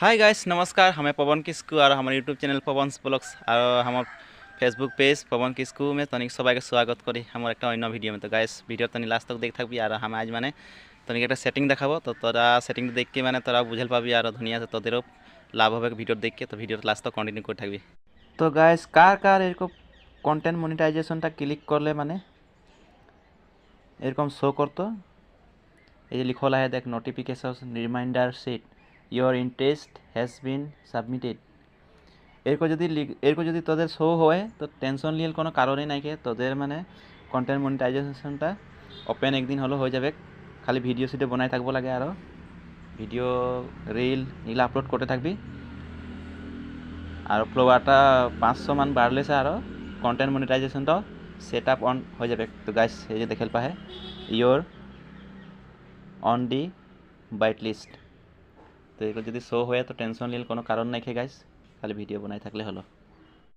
Hi guys नमस्कार हमें पवन किस्कू और हमारे यूट्यूब चैनल पवन ब्लॉग्स और हमारे फेसबुक पेज पवन किस्कू में तनिक सबाई के स्वागत करी हमारे एक अन्य भिडियो में। तो गाइस भिडियो तनी लास्ट तक देख थी और हम आज माने तनिक एक सेटिंग देखाबो तो तोरा सेटिंग देख के माने तोरा बुझल पाबी और धुनिया से तोदेरो लाभ होबे भिडियो देख के। तो भिडियो लास्ट तक कंटिन्यू कर থাকবি। तो गाइस कार एरकम कन्टेंट मनिटाइजेशनটা क्लिक করলে মানে এরকম শো করতো এই যে লিখা আছে দেখ notification reminder set your interest has been submitted एरको जो तोদের शो होए तो टेंशन लिए कोनो कारण ही नहीं के तोদের माने कन्टेंट मनिटाइजेशनটা ओपेन एक दिन हलो हो जाबे। खाली भिडियो सीडियो बनाई থাকবো লাগে আর ভিডিও রিল এগুলো আপলোড করতে থাকবি আর ফলোয়ারটা 500 মান বাড়লেছে আর কন্টেন্ট মনিটাইজেশনটা সেটআপ অন হয়ে যাবে। তো গাইস এই যে দেখেল পাহে you're on the wait list तो ये जो शो हुए तो टेंशन लिए कोनो कारण नहीं खे गाइस खाली भिडियो बनाई থাকলে হলো।